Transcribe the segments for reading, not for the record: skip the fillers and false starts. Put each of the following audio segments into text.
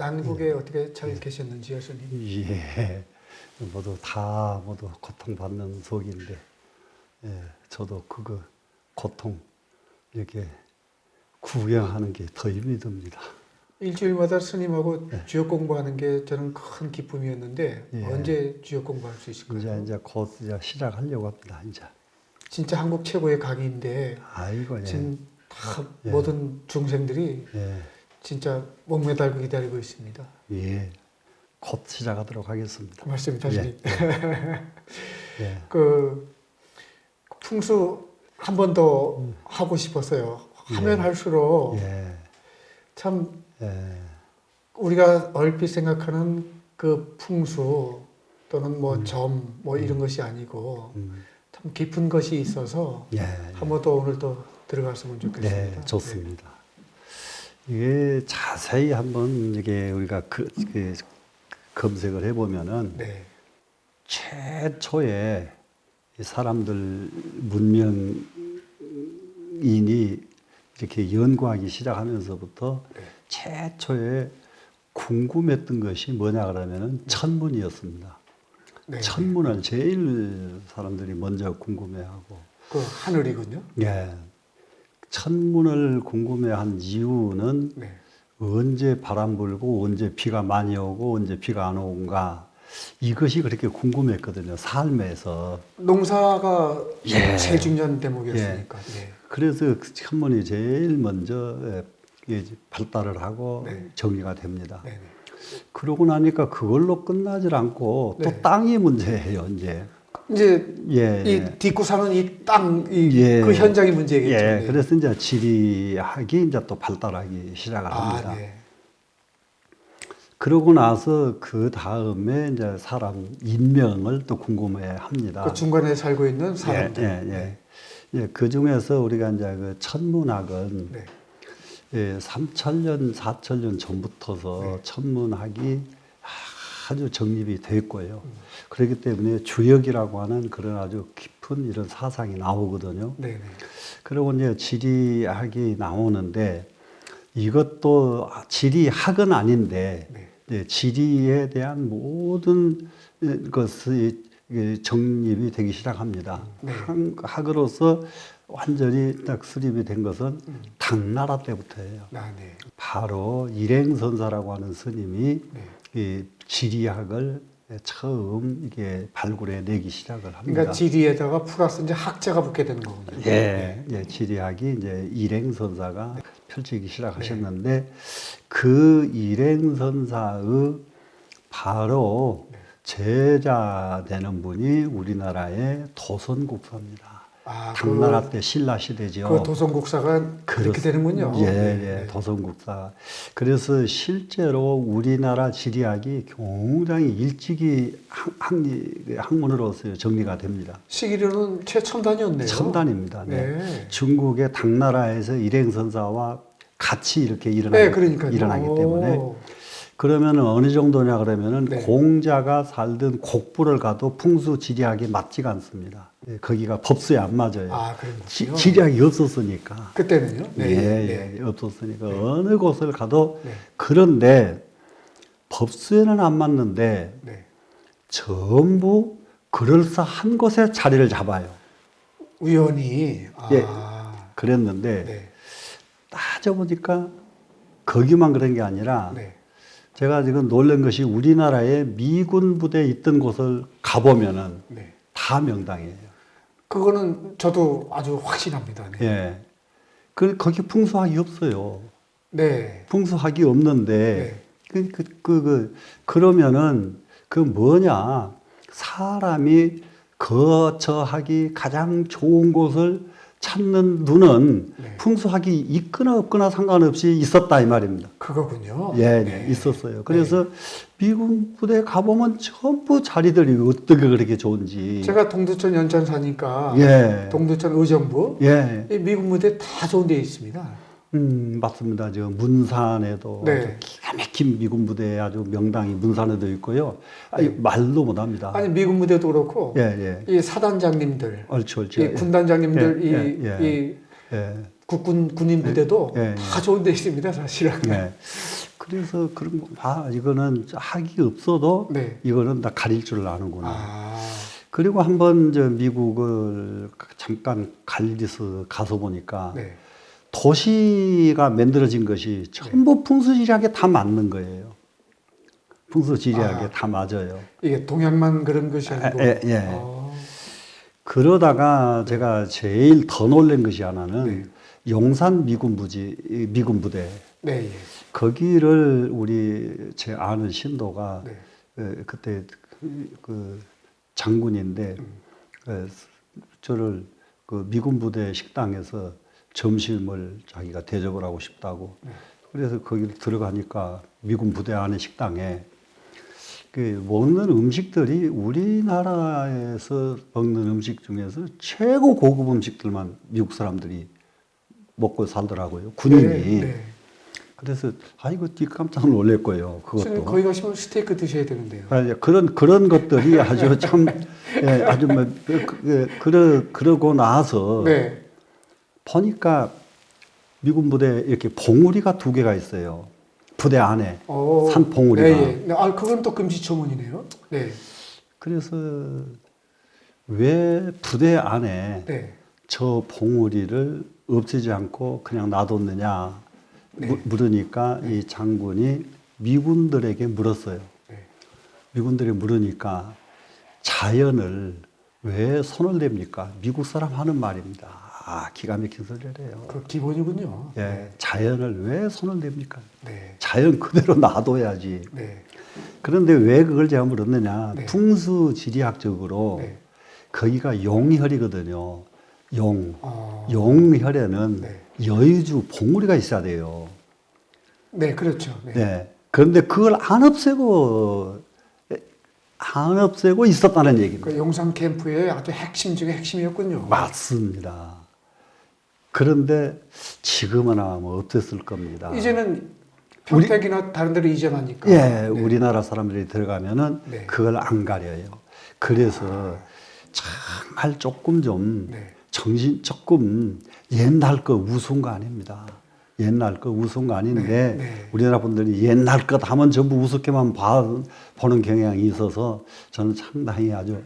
난국에 어떻게 잘 계셨는지요, 스님? 예, 모두 고통받는 속인데, 예, 저도 그거 고통 이렇게 구경하는 게 더 힘이 듭니다. 일주일마다 스님하고 주역 공부하는 게 저는 큰 기쁨이었는데 예. 언제 주역 공부할 수 있을까요? 이제 곧 이제 시작하려고 합니다. 이제. 진짜 한국 최고의 강의인데 아이고, 예. 지금 다 예. 모든 중생들이 예, 진짜 목매달고 기다리고 있습니다. 예, 곧 시작하도록 하겠습니다. 말씀입니다, 스님. 예. 그 풍수 한 번 더 하고 싶었어요. 하면 할수록 예, 참 예, 우리가 얼핏 생각하는 그 풍수 또는 뭐 점 뭐 이런 것이 아니고 참 깊은 것이 있어서 예, 한 번 더 오늘 또 들어갔으면 좋겠습니다. 네, 좋습니다. 이게 자세히 한번 이게 우리가 검색을 해보면은 네. 최초의 이 사람들 문명인이 이렇게 연구하기 시작하면서부터 네. 최초에 궁금했던 것이 뭐냐 그러면은 천문이었습니다. 네. 천문을 제일 사람들이 먼저 궁금해하고, 그 하늘이군요. 예, 천문을 궁금해한 이유는 네. 언제 바람 불고 언제 비가 많이 오고 언제 비가 안 오는가, 이것이 그렇게 궁금했거든요. 삶에서. 농사가 예. 제일 중요한 대목이었으니까. 예. 그래서 그 천문이 제일 먼저 발달을 하고 네. 정리가 됩니다. 네. 네. 그러고 나니까 그걸로 끝나질 않고 네. 또 땅이 문제예요, 이제. 이제 예. 이 딛고 사는 이 땅, 그 예. 현장이 문제겠죠. 예. 네. 그래서 이제 지리학이 이제 또 발달하기 시작을 합니다. 네. 그러고 나서 그 다음에 이제 사람 인명을 또 궁금해 합니다. 그 중간에 살고 있는 사람들. 예. 예, 그 중에서 우리가 이제 그 천문학은 네. 예, 3,000년, 4,000년 전부터서 네. 천문학이 아주 정립이 됐고요. 그렇기 때문에 주역이라고 하는 그런 아주 깊은 이런 사상이 나오거든요. 네. 네. 그리고 이제 지리학이 나오는데 이것도 지리학은 아닌데 네. 예, 지리에 대한 모든 것이 정립이 되기 시작합니다. 네. 학으로서 완전히 딱 수립이 된 것은 당나라 때부터예요. 네. 바로 일행선사라고 하는 스님이 네. 이 지리학을 처음 이게 발굴해 내기 시작을 합니다. 그러니까 지리에다가 플러스 이제 학자가 붙게 되는 거군요. 예, 예, 지리학이 이제 일행선사가 펼치기 시작하셨는데 그 일행선사의 바로 제자 되는 분이 우리나라의 도선국사입니다. 당나라 때 신라 시대죠. 그 도선국사가 그렇게 되는군요. 예, 네. 예, 도선국사. 그래서 실제로 우리나라 지리학이 굉장히 일찍이 학문으로서 정리가 됩니다. 시기로는 최첨단이었네요. 첨단입니다. 네. 네. 중국의 당나라에서 일행선사와 같이 이렇게 네, 그러니까요. 일어나기 때문에 그러면 어느 정도냐 그러면은 네. 공자가 살던 곡부를 가도 풍수 지리학이 맞지가 않습니다. 예, 거기가 법수에 안 맞아요. 그런 거죠. 지리학이 없었으니까. 그때는요? 예, 없었으니까 어느 곳을 가도 네. 그런데 법수에는 안 맞는데 네. 전부 그럴싸한 곳에 자리를 잡아요. 우연히. 예. 그랬는데 네. 따져보니까 거기만 그런 게 아니라 네. 제가 지금 놀란 것이 우리나라에 미군 부대 있던 곳을 가보면은 네. 다 명당이에요. 그거는 저도 아주 확신합니다. 네. 예. 거기 풍수학이 없어요. 네. 풍수학이 없는데, 그러면은, 그 뭐냐. 사람이 거처하기 가장 좋은 곳을 찾는 눈은 네. 풍수학이 있거나 없거나 상관없이 있었다 이 말입니다. 그거군요. 예, 네. 있었어요. 그래서 미군 부대 가보면 전부 자리들이 어떻게 그렇게 좋은지. 제가 동두천 연천 사니까 예. 동두천 의정부 예. 이 미군 무대 다 좋은 데 있습니다. 맞습니다. 저 문산에도 네. 아주 기가 막힌 미군 부대 아주 명당이 문산에도 있고요. 아니, 말도 못합니다. 아니 미군 무대도 그렇고 예. 이 사단장님들, 옳지. 이 군단장님들, 예. 이 예. 국군 군인 부대도 예, 예. 다 좋은 데 있습니다, 사실은. 네. 그래서 그런 거 봐. 이거는 학이 없어도 네. 이거는 다 가릴 줄 아는구나. 아, 그리고 한번 저 미국을 잠깐 갈리서 가서 보니까 네. 도시가 만들어진 것이 전부 풍수지리학에 다 맞는 거예요. 풍수지리학에 아. 다 맞아요. 이게 동양만 그런 것이 아니고. 예. 아, 그러다가 제가 제일 더 놀란 것이 하나는 네. 용산 미군 부대 네, 예. 거기를 우리 제 아는 신도가 네. 그때 그 장군인데 저를 그 미군 부대 식당에서 점심을 자기가 대접을 하고 싶다고. 그래서 거기를 들어가니까 미군 부대 안에 식당에 그 먹는 음식들이 우리나라에서 먹는 음식 중에서 최고 고급 음식들만 미국 사람들이 먹고 살더라고요. 군인이. 네, 네. 그래서 이거 깜짝 놀랄 거예요. 선생님 그것도. 거기 가시면 스테이크 드셔야 되는데요. 그런 것들이 아주 참 아주 뭐 그러고 나서 네. 보니까 미군 부대 이렇게 봉우리가 2개가 있어요. 부대 안에 산 봉우리가. 네, 예. 네, 아, 그건 또 금지초문이네요. 네. 그래서 왜 부대 안에 네. 저 봉우리를 없애지 않고 그냥 놔뒀느냐 네. 물으니까 이 장군이 미군들에게 물었어요. 네. 미군들이 물으니까 자연을 왜 손을 댑니까? 미국 사람 하는 말입니다. 기가 막힌 소리를 해요. 그 기본이군요. 예, 자연을 왜 손을 댑니까? 네. 자연 그대로 놔둬야지. 네. 그런데 왜 그걸 제가 물었느냐? 네. 풍수지리학적으로 네. 거기가 용혈이거든요. 용. 어. 용혈에는 네. 여의주 봉우리가 있어야 돼요. 네, 그렇죠. 네. 네. 그런데 그걸 안 없애고 있었다는 얘기입니다. 그 용산 캠프의 아주 핵심 중에 핵심이었군요. 맞습니다. 그런데 지금은 아마 없었을 겁니다. 이제는 평택이나 다른 데로 이전하니까. 예, 네. 우리나라 사람들이 들어가면은 네. 그걸 안 가려요. 그래서 정말 조금 좀 네. 조금 옛날 거 우스운 거 아닙니다. 옛날 거 우스운 거 아닌데 네, 네. 우리나라 분들이 옛날 것 하면 전부 우습게만 보는 경향이 있어서 저는 상당히 아주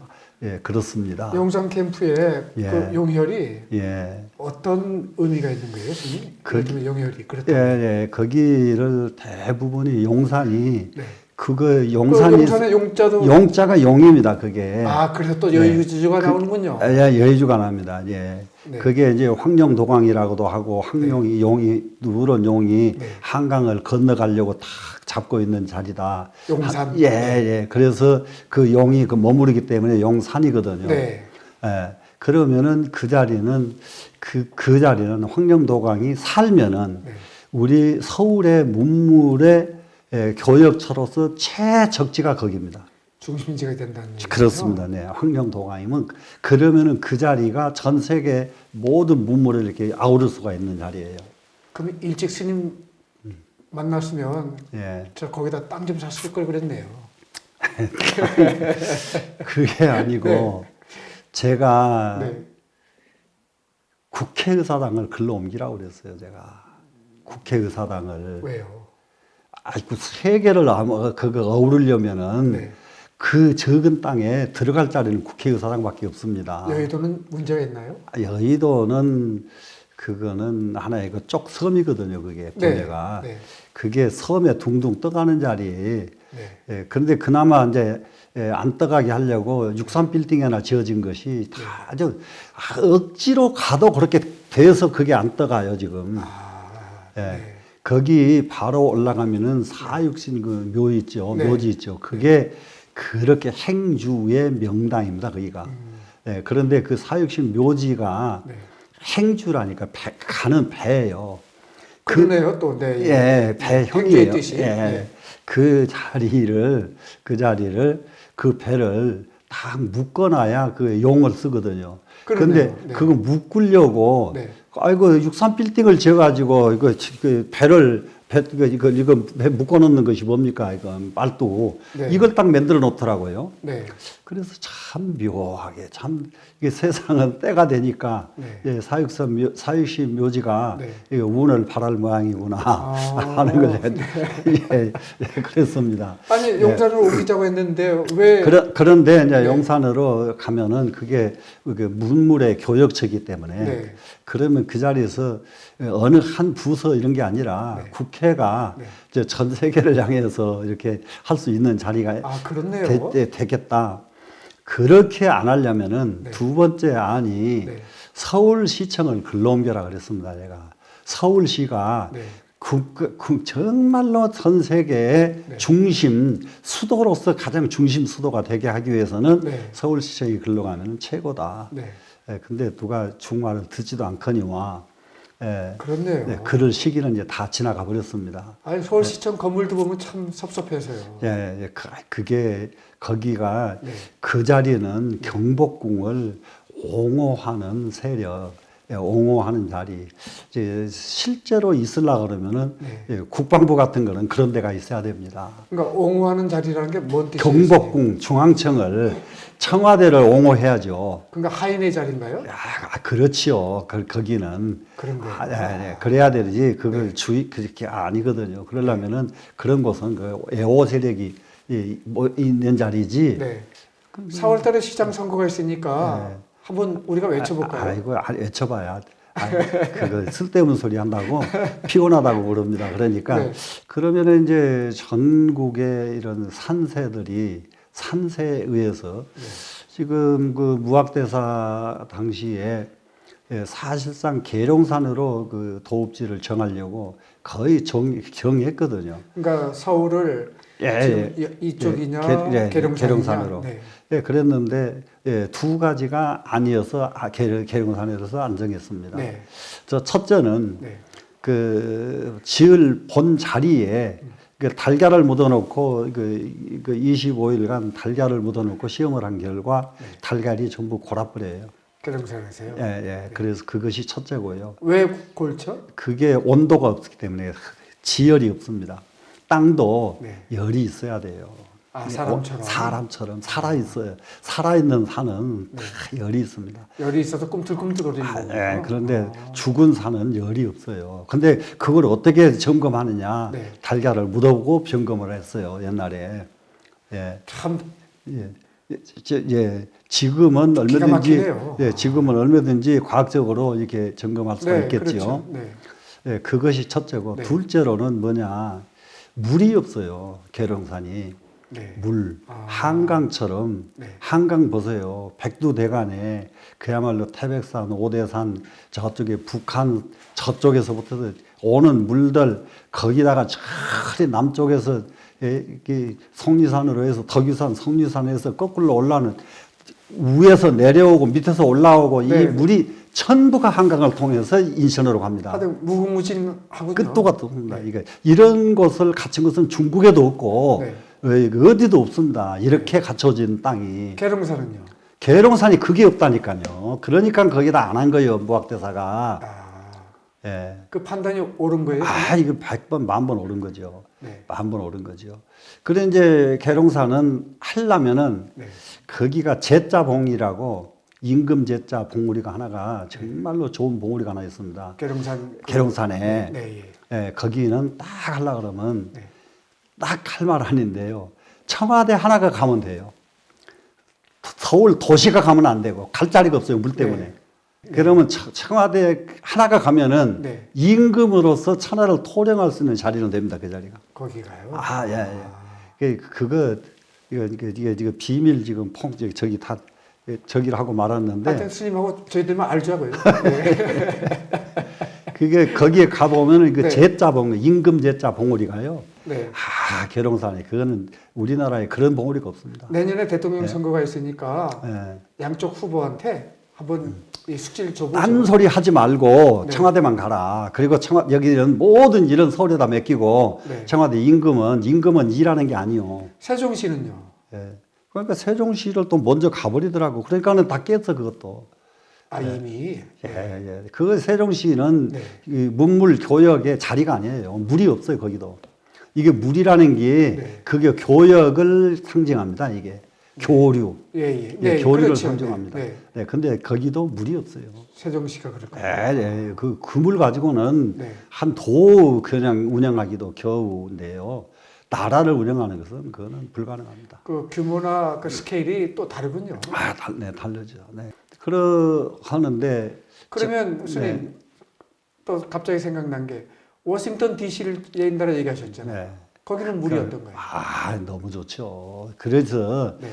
그렇습니다. 용산 캠프의 예. 그 용혈이 예. 어떤 의미가 있는 거예요, 선생님? 그렇다면 용혈이 예, 그렇다면. 예, 거기를 대부분이 용산이 네. 그거 그 용산이 용산의 용자도 용자가 용입니다. 그게 아, 그래서 또 여의주가 나오는군요. 예, 여의주가 납니다. 예. 네. 그게 이제 황룡도강이라고도 하고 황룡이 용이 누런 용이 네. 한강을 건너가려고 탁 잡고 있는 자리다. 용산. 예, 예. 그래서 그 용이 그 머무르기 때문에 용산이거든요. 네. 예. 그러면은 그 자리는 그 자리는 황룡도강이 살면은 네. 우리 서울의 문물의 교역처로서 최적지가 거기입니다. 중심지가 된다는 얘기죠. 그렇습니다. 네. 황룡도강이면 그러면은 그 자리가 전 세계 모든 문물을 이렇게 아우를 수가 있는 자리예요. 그럼 일찍 스님 만났으면 예. 저 거기다 땅 좀 샀을 걸 그랬네요. 그게 아니고 네. 제가 네. 국회의사당을 글로 옮기라고 그랬어요. 제가 국회의사당을 왜요? 그 세계를 그거 어우르려면은 네. 그 적은 땅에 들어갈 자리는 국회의사당밖에 없습니다. 여의도는 문제가 있나요? 여의도는 그거는 하나의 그 쪽 섬이거든요. 그게 본래가 네. 그게 섬에 둥둥 떠가는 자리. 네. 예, 그런데 그나마 이제 안 떠가게 하려고 63빌딩이나 지어진 것이 다 아주 억지로 가도 그렇게 돼서 그게 안 떠가요 지금. 예. 네. 거기 바로 올라가면은 사육신 그 묘 있죠. 네. 묘지 있죠. 그게 그렇게 행주의 명당입니다. 거기가. 예, 그런데 그 사육신 묘지가 네. 행주라니까 가는 배예요. 그러네요 또. 네. 예, 배형이에요. 행주의 뜻이. 예. 네. 그 자리를 그 배를 딱 묶어놔야 그 용을 쓰거든요. 그러네요. 그런데 네. 그거 묶으려고 네. 아이고 63빌딩을 지어가지고 이거 그 배를 이거 배 묶어놓는 것이 뭡니까? 이거 말도 네. 이걸 딱 만들어 놓더라고요. 네. 그래서 참 묘하게 참 이게 세상은 때가 되니까 네. 예, 사육시 묘지가 네. 이게 운을 바랄 모양이구나 하는 거죠. 예, 예, 그랬습니다. 아니 용산을 옮기자고 했는데 왜? 그런데 이제 네. 용산으로 가면은 그게 문물의 교역처이기 때문에 네. 그러면 그 자리에서 어느 한 부서 이런 게 아니라 네. 국회가 네. 이제 전 세계를 향해서 이렇게 할 수 있는 자리가 아 그렇네요. 되겠다. 그렇게 안 하려면은 네. 두 번째 안이 네. 서울시청을 글로 옮겨라 그랬습니다. 제가 서울시가 네. 정말로 전 세계의 네. 중심 수도로서 가장 중심 수도가 되게 하기 위해서는 네. 서울시청이 글로 가면 최고다. 네. 근데 누가 중화를 듣지도 않거니와 그렇네요. 그럴 시기는 이제 다 지나가 버렸습니다. 아니 서울시청 건물도 보면 참 섭섭해서요. 예, 그게 거기가 네. 그 자리는 경복궁을 옹호하는 세력, 옹호하는 자리. 이제 실제로 있으려 그러면은 네. 예, 국방부 같은 거는 그런 데가 있어야 됩니다. 그러니까 옹호하는 자리라는 게 뭔 뜻이에요? 경복궁 중앙청을 청와대를 옹호해야죠. 그러니까 하인의 자리인가요? 그렇지요. 거기는 그런 거예요. 그래야 되지. 그걸 네. 그렇게 아니거든요. 그러려면은 그런 곳은 그 애호 세력이 있는 자리지. 네. 4월달에 시장 선거가 있으니까 네. 한번 우리가 외쳐볼까요? 이거 외쳐봐야. 그거 쓸데없는 소리 한다고 피곤하다고 그럽니다. 그러니까 네. 그러면은 이제 전국의 이런 산세에 의해서 네. 지금 그 무학대사 당시에 사실상 계룡산으로 그 도읍지를 정하려고 거의 정했거든요. 그러니까 서울을 지금 이쪽이냐 계룡산으로. 네. 그랬는데 두 가지가 아니어서 계룡산에서 안 정했습니다. 네. 첫째는 네. 그 지을 본 자리에 그 달걀을 묻어놓고 그 25일간 달걀을 묻어놓고 시험을 한 결과 달걀이 전부 골아버려요. 계룡산에서요. 예. 그래서 그것이 첫째고요. 왜 골쳐? 그게 온도가 없기 때문에 지열이 없습니다. 땅도 네. 열이 있어야 돼요. 아, 사람처럼? 사람처럼 살아있어요. 살아있는 산은 다 열이 있습니다. 열이 있어서 꿈틀꿈틀거리는 거예요. 그런데 죽은 산은 열이 없어요. 근데 그걸 어떻게 점검하느냐? 네. 달걀을 묻어보고 점검을 했어요. 옛날에. 예. 참 지금은 기가 막히네요. 지금은 얼마든지 과학적으로 이렇게 점검할 수가 네, 있겠죠. 그렇죠. 네. 그것이 첫째고 네. 둘째로는 뭐냐? 물이 없어요. 계룡산이. 네. 물, 아. 한강처럼 네. 한강 보세요. 백두대간에 그야말로 태백산, 오대산 저쪽에 북한 저쪽에서부터 오는 물들 거기다가 저리 남쪽에서 속리산으로 해서 덕유산, 성리산에서 거꾸로 올라오는 위에서 내려오고 밑에서 올라오고 네. 이 물이 전부가 한강을 통해서 인천으로 갑니다. 하여튼 무궁무진하군요. 끝도 없습니다. 네. 이런 것을 갖춘 것은 중국에도 없고 네. 어디도 없습니다. 이렇게 갖춰진 땅이. 계룡산은요? 계룡산이 그게 없다니까요. 그러니까 거기다 안 한 거예요. 무학대사가. 예. 그 판단이 옳은 거예요? 이거 100번, 1000번 옳은 거죠. 네. 1000번 옳은 거죠. 그래 이제 계룡산은 하려면은 네. 거기가 제자봉이라고 임금 제자 봉우리가 하나가 정말로 좋은 봉우리가 하나 있습니다. 계룡산에. 네. 거기는 딱 하려고 그러면 네. 딱 할 말 아닌데요. 청와대 하나가 가면 돼요. 서울 도시가 가면 안 되고 갈 자리가 없어요. 물 때문에. 네. 그러면 청와대 하나가 가면은 네. 임금으로서 천하를 토령할 수 있는 자리는 됩니다. 그 자리가. 거기가요? 그거 이거 비밀 지금 저기 다 저기를 하고 말았는데. 하여튼 스님하고 저희들만 알자고요. 네. 그게 거기에 가보면은 그 네. 제자봉, 임금 제자 봉우리가요. 네. 계룡산에 그거는 우리나라에 그런 봉우리가 없습니다. 내년에 대통령 선거가 있으니까 네. 양쪽 후보한테 한번 이 숙지를 줘보죠. 딴 소리 하지 말고 네. 청와대만 가라. 그리고 여기는 모든 일은 서울에다 맡기고 네. 청와대 임금은 일하는 게 아니요. 세종시는요? 그러니까 세종시를 또 먼저 가버리더라고. 그러니까는 다 깼어 그것도. 아, 이미. 예, 예. 그 세종시는 네. 이 문물 교역의 자리가 아니에요. 물이 없어요, 거기도. 이게 물이라는 게 네. 그게 교역을 상징합니다, 이게. 교류. 예, 예. 예, 네, 교류를 그렇죠. 상징합니다. 네, 네. 네, 근데 거기도 물이 없어요. 세종시가 그렇군요. 예, 예. 그 물 가지고는 네. 한 도 그냥 운영하기도 겨우인데요. 나라를 운영하는 것은 그거는 불가능합니다. 그 규모나 그 스케일이 또 다르군요. 아, 네, 다르죠. 네. 그러하는데 그러면 스님 네. 또 갑자기 생각난 게 워싱턴 DC를 옛날에 얘기하셨잖아요. 네. 거기는 물이 어떤가요? 아, 너무 좋죠. 그래서 네.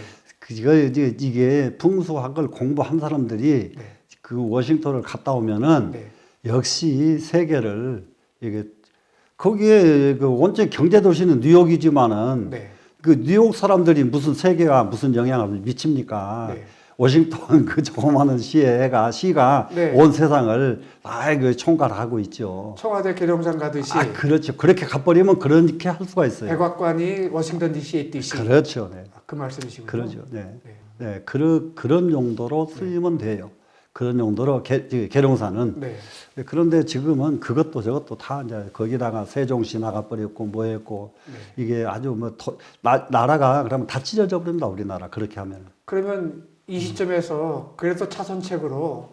이게 풍수학을 공부한 사람들이 네. 그 워싱턴을 갔다 오면은 네. 역시 세계를 이게 거기에 그 원적 경제 도시는 뉴욕이지만은 네. 그 뉴욕 사람들이 무슨 세계와 무슨 영향을 미칩니까? 네. 워싱턴 그 조그마한 시가 네. 온 세상을 다 그 총괄하고 있죠. 청와대 계룡산 가듯이 아, 그렇죠. 그렇게 가버리면 그렇게 할 수가 있어요. 백악관이 워싱턴 DC에 있듯이 그렇죠. 네. 그 말씀이시군요. 그러죠. 네. 네. 네. 그런 용도로 쓰이면 돼요. 그런 용도로 계룡사는. 네. 그런데 지금은 그것도 저것도 다 이제 거기다가 세종시 나가버렸고 뭐 했고 네. 이게 아주 뭐 나라가 그러면 다 찢어져 버립니다. 우리나라 그렇게 하면. 그러면 이 시점에서 그래도 차선책으로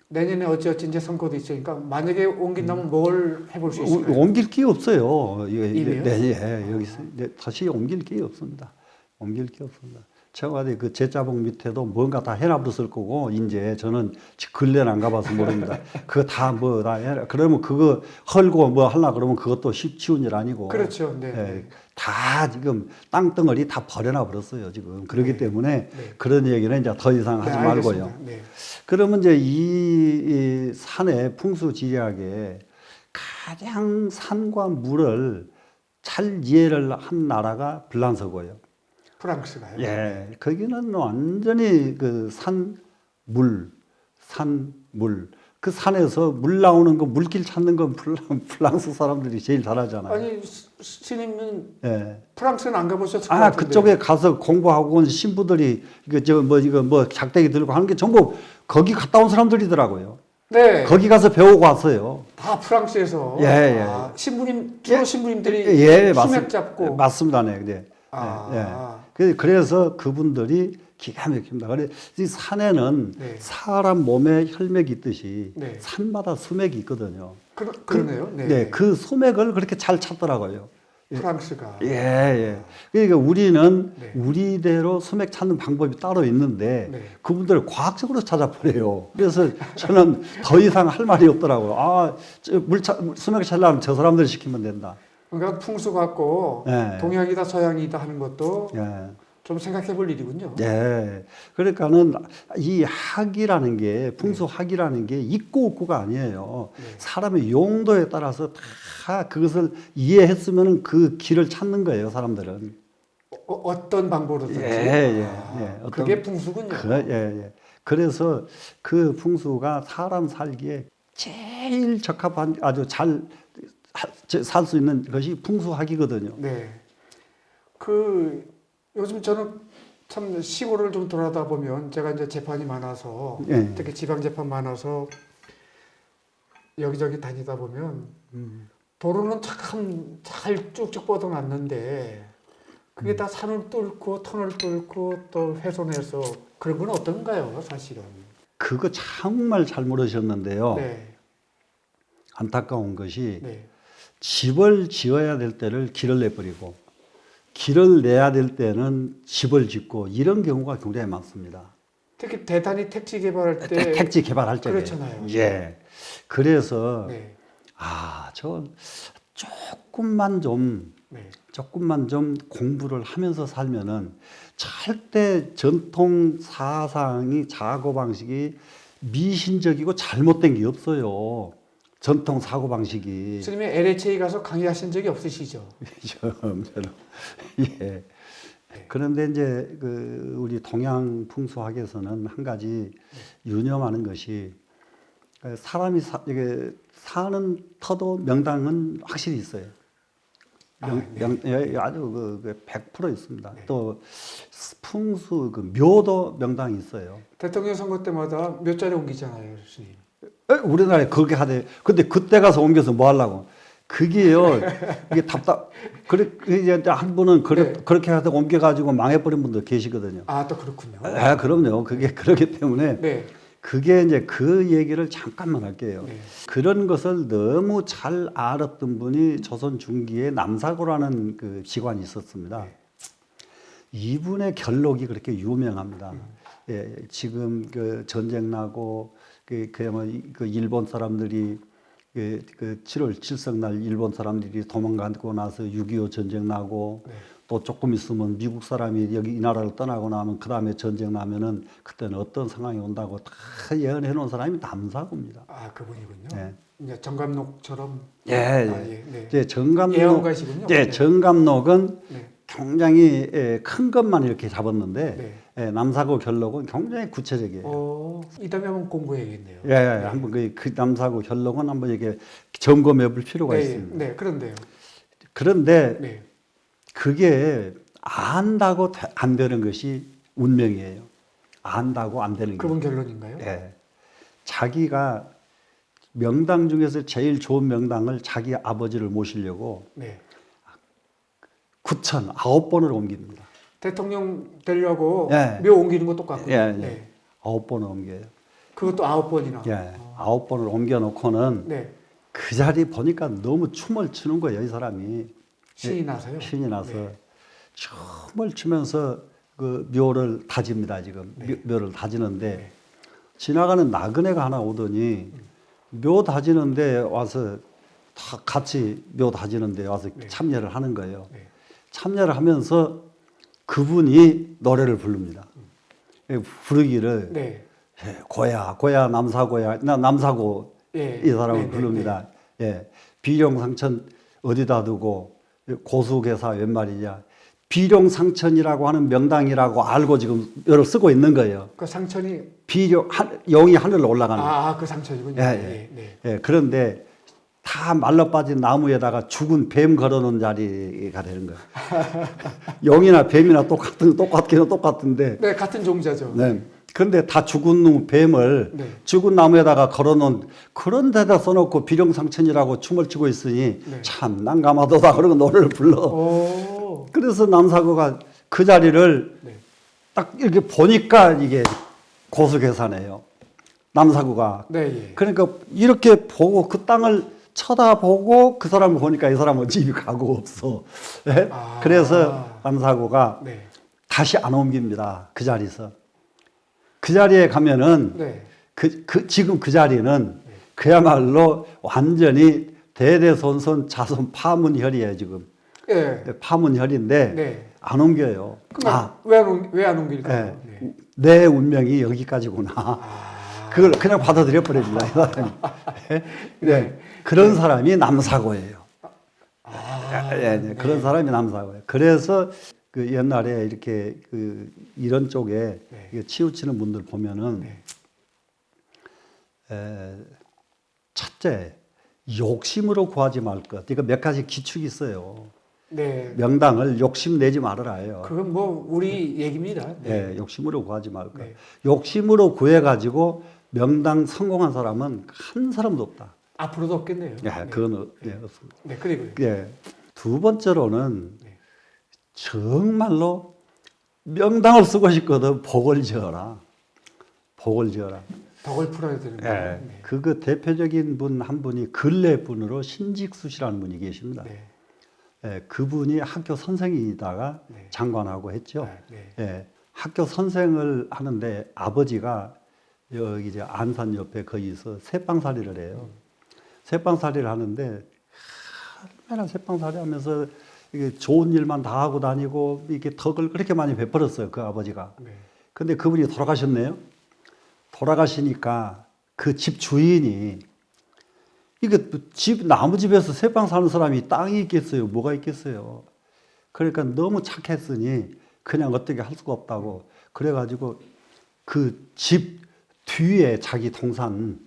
내년에 어찌어찌 이제 선거도 있으니까 만약에 옮긴다면 뭘 해볼 수 있을까요? 옮길 게 없어요. 이미요? 네, 여기서 이제 다시 옮길 게 없습니다. 옮길 게 없습니다. 청와대 그 제자봉 밑에도 뭔가 다 해놔버렸을 거고, 이제 저는 근래는 안 가봐서 모릅니다. 그거 다 뭐 다 해라. 그러면 그거 헐고 뭐 하려 그러면 그것도 쉬운 일 아니고. 그렇죠. 네. 예, 다 지금 땅덩어리 다 버려놔 버렸어요, 지금. 그렇기 네. 때문에 네. 그런 얘기는 이제 더 이상 하지 네, 말고요. 알겠습니다. 네. 그러면 이제 이 산의 풍수지리학에 가장 산과 물을 잘 이해를 한 나라가 불란서고요. 프랑스가요. 예, 거기는 완전히 그 산, 물. 그 산에서 물 나오는 거, 물길 찾는 건 프랑스 사람들이 제일 잘하잖아요. 아니 스님은 예. 프랑스는 안 가보셨을 것 아, 같은데. 그쪽에 가서 공부하고 온 신부들이 이거 뭐 작대기 들고 하는 게 전부 거기 갔다 온 사람들이더라고요. 네. 거기 가서 배우고 왔어요. 다 프랑스에서. 예, 예. 아, 신부님 주로 예, 신부님들이 예, 수맥 잡고. 맞습니다, 네, 네. 아. 그래서 그분들이 기가 막힙니다. 그래 이 산에는 네. 사람 몸에 혈맥이 있듯이 네. 산마다 수맥이 있거든요. 그러네요. 네. 네, 그 수맥을 그렇게 잘 찾더라고요. 프랑스가. 예, 예. 그러니까 우리는 네. 우리대로 수맥 찾는 방법이 따로 있는데 네. 그분들을 과학적으로 찾아버려요. 그래서 저는 더 이상 할 말이 없더라고요. 아, 수맥 찾으려면 저 사람들 시키면 된다. 그러니까 풍수 갖고 네. 동양이다 서양이다 하는 것도 예. 좀 생각해 볼 일이군요. 네. 그러니까는 이 학이라는 게, 풍수학이라는 게 있고 없고가 아니에요. 네. 사람의 용도에 따라서 다 그것을 이해했으면 그 길을 찾는 거예요, 사람들은. 어떤 방법으로든지. 예, 예, 아, 예. 어떤- 그게 풍수군요. 예, 예. 그래서 그 풍수가 사람 살기에 제일 적합한, 아주 잘 살 수 있는 것이 풍수학이거든요. 네. 그 요즘 저는 참 시골을 좀 돌아다 보면 제가 이제 재판이 많아서 예. 특히 지방 재판 많아서 여기저기 다니다 보면 도로는 참 잘 쭉쭉 뻗어놨는데 그게 다 산을 뚫고 터널 뚫고 또 훼손해서 그런 건 어떤가요, 사실은? 그거 정말 잘 물으셨는데요. 네. 안타까운 것이 네. 집을 지어야 될 때를 길을 내버리고 길을 내야 될 때는 집을 짓고 이런 경우가 굉장히 많습니다. 특히 대단히 택지 개발할 때 택지 개발할 적에. 그렇잖아요. 예. 그래서 네. 저 조금만 좀 네. 공부를 하면서 살면은 절대 전통 사상이 사고 방식이 미신적이고 잘못된 게 없어요. 전통 사고 방식이. 스님이 LHA 가서 강의하신 적이 없으시죠? 저는 예. 그런데 이제 그 우리 동양 풍수학에서는 한 가지 유념하는 것이 사람이 이게 사는 터도 명당은 확실히 있어요. 아주 100% 있습니다. 네. 또 풍수 그 묘도 명당이 있어요. 대통령 선거 때마다 몇 자리 옮기잖아요, 스님. 우리나라에 그렇게 하대. 근데 그때 가서 옮겨서 뭐 하려고? 그게요. 이게 그래 이제 한 분은 네. 그렇게 하다 옮겨가지고 망해버린 분도 계시거든요. 아, 또 그렇군요. 아, 그럼요. 그게 그렇기 때문에 네. 그게 이제 그 얘기를 잠깐만 할게요. 네. 그런 것을 너무 잘 알았던 분이 조선 중기에 남사고라는 그 기관이 있었습니다. 네. 이분의 결록이 그렇게 유명합니다. 예, 지금 그 전쟁 나고 그 일본 사람들이 그 7월 7성날 일본 사람들이 도망가고 나서 6.25 전쟁 나고 네. 또 조금 있으면 미국 사람이 여기 이 나라를 떠나고 나면 그 다음에 전쟁 나면은 그때는 어떤 상황이 온다고 다 예언해 놓은 사람이 남사고입니다. 아, 그분이군요. 네. 이제 정감록처럼. 예, 아, 예. 네. 이제 정감록, 예언가시군요. 예, 네. 정감록은 네. 굉장히 큰 것만 이렇게 잡았는데 네. 예, 남사고 결록은 굉장히 구체적이에요. 이따가 한번 공부해야겠네요. 예, 예, 한번 그 남사고 결록은 한번 이렇게 점검해 볼 필요가 네, 있습니다. 네, 그런데요. 그런데 네. 그게 안다고 안 되는 것이 운명이에요. 안다고 안 되는 게. 그분 결론인가요? 예. 자기가 명당 중에서 제일 좋은 명당을 자기 아버지를 모시려고 네. 9,009번을 옮깁니다. 대통령 되려고 예. 묘 옮기는 거 똑같고요. 예, 예. 네. 9번을 옮겨요. 그것도 9번이나. 예. 9번을 옮겨놓고는 네. 그 자리 보니까 너무 춤을 추는 거예요, 이 사람이. 신이 나서요. 신이 나서 네. 춤을 추면서 그 묘를 다집니다, 지금. 네. 묘를 다지는데 네. 지나가는 나그네가 하나 오더니 묘 다지는데 와서 다 같이 묘 다지는데 와서 네. 참여를 하는 거예요. 네. 참여를 하면서 그분이 노래를 부릅니다. 부르기를 네. 예, 고야 남사고야 남사고 예. 이 사람을 네, 네, 부릅니다. 예, 비룡상천 어디다 두고 고수개사 웬 말이냐. 비룡상천이라고 하는 명당이라고 알고 지금 묘를 쓰고 있는 거예요. 그 상천이 영이 하늘로 올라가는 거예요. 그 상천이군요. 예, 네. 네. 예, 그런데 다 말라빠진 나무에다가 죽은 뱀 걸어놓은 자리가 되는 거예요. 용이나 뱀이나 똑같기는 똑같은데. 네, 같은 종자죠. 네. 그런데 다 죽은 뱀을 네. 죽은 나무에다가 걸어놓은 그런 데다 써놓고 비룡상천이라고 춤을 추고 있으니 네. 참 난감하도다 그러고 노래를 불러. 오. 그래서 남사고가 그 자리를 네. 딱 이렇게 보니까 이게 고수계산이에요. 남사고가. 네, 예. 그러니까 이렇게 보고 그 땅을 쳐다보고 그 사람을 보니까 이 사람은 집이 가고 없어. 예? 그래서 남사고가 네. 다시 안 옮깁니다. 그 자리에서. 그 자리에 가면은 네. 지금 그 자리는 네. 그야말로 완전히 대대손손 자손 파문혈이에요, 지금. 예. 파문혈인데 네. 안 옮겨요. 왜안 옮길까요? 예. 네. 내 운명이 여기까지구나. 그걸 그냥 받아들여 버립니다, 이 사람이. 네. 그런 사람이 남사고예요. 예, 그런 사람이 남사고예요. 그래서 그 옛날에 이렇게 이런 쪽에 네. 치우치는 분들 보면은 네. 첫째 욕심으로 구하지 말 것. 이거 몇 가지 기축이 있어요. 네. 명당을 욕심 내지 말아라요. 그건 뭐 우리 얘기입니다. 네. 예, 욕심으로 구하지 말 것. 네. 욕심으로 구해가지고 명당 성공한 사람은 한 사람도 없다. 앞으로도 없겠네요. 예, 네. 그건 없습니다. 네, 그리고요. 예, 두 번째로는 네. 정말로 명당을 쓰고 싶거든 복을 지어라. 복을 지어라. 덕을 풀어야 되는 거예요. 예, 네. 그거 대표적인 분 한 분이 근래 분으로 신직수시라는 분이 계십니다. 네. 예, 그분이 학교 선생이다가 네. 장관하고 했죠. 네. 예, 학교 선생을 하는데 아버지가 여기 이제 안산 옆에 거기서 새빵살이를 해요. 새빵살이를 하는데 얼마나 새빵살이 하면서 이게 좋은 일만 다 하고 다니고 이렇게 덕을 그렇게 많이 베풀었어요. 그 아버지가. 네. 근데 그분이 돌아가셨네요. 돌아가시니까 그 집 주인이 이게 나무 집에서 새빵 사는 사람이 땅이 있겠어요? 뭐가 있겠어요? 그러니까 너무 착했으니 그냥 어떻게 할 수가 없다고 그래가지고 그 집 뒤에 자기 동산을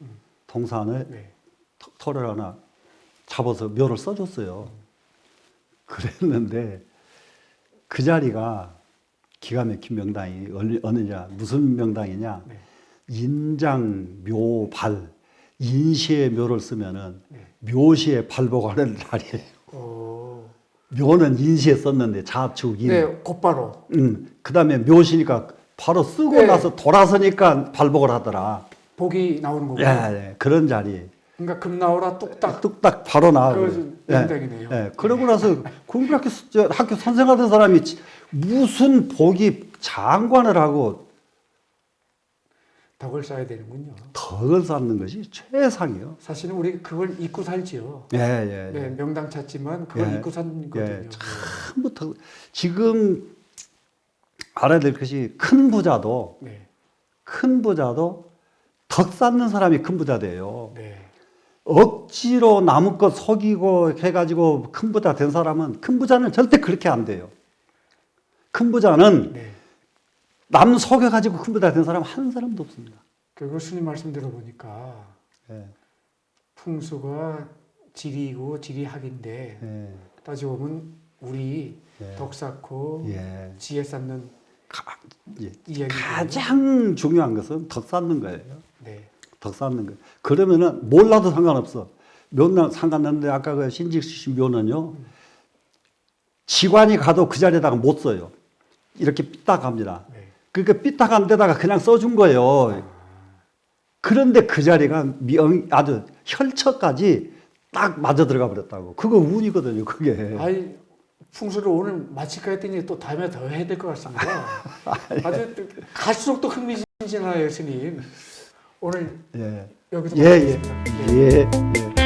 네. 터를 하나 잡아서 묘를 써줬어요. 그랬는데 그 자리가 기가 막힌 명당이 어느냐 무슨 명당이냐 네. 인장 묘발 인시의 묘를 쓰면은 네. 묘시에 발복하는 날이에요. 오. 묘는 인시에 썼는데 자축인. 네, 곧바로. 그다음에 묘시니까 바로 쓰고 네. 나서 돌아서니까 발복을 하더라. 복이 나오는 거고. 예, 예, 그런 자리. 그러니까 금 나오라 뚝딱. 뚝딱 바로 나오고. 그 명당이네요. 예, 그러고 나서 공부학교 학교 선생하던 사람이 무슨 복이 장관을 하고 덕을 쌓아야 되는군요. 덕을 쌓는 것이 최상이요. 사실은 우리 그걸 잊고 살지요. 예, 예, 네, 예. 명당 찾지만 그걸 예. 잊고 산거든요. 예, 처음부터 지금 알아야 될 것이 네, 큰 부자도 덕 쌓는 사람이 큰 부자 돼요. 네, 억지로 남의 것 속이고 해가지고 큰 부자 된 사람은 큰 부자는 절대 그렇게 안 돼요. 큰 부자는 네. 남 속여가지고 큰 부자 된 사람 한 사람도 없습니다. 그리고 스님 말씀 들어보니까 예, 풍수가 지리이고 지리학인데 예, 따지고 보면 우리 예. 덕 쌓고 예. 지혜 쌓는 예. 이야기. 가장 중요한 것은 덕 쌓는 거예요. 네, 덕 쌓는 거. 그러면은 몰라도 상관없어. 묘는 상관없는데 아까 그 신직수신 묘는요. 직관이 가도 그 자리에다가 못 써요. 이렇게 삐딱합니다. 네. 그러니까 삐딱한 데다가 그냥 써준 거예요. 그런데 그 자리가 아주 혈처까지 딱 맞아 들어가 버렸다고. 그거 운이거든요. 그게. 아이 풍수를 오늘 마칠까 했더니 또 다음에 더 해야 될 것 같습니다. 아주 갈수록 또 흥미진진하네요, 스님. 오늘 예. 여기서 예, 예. 마치겠습니다. 네. 예. 예.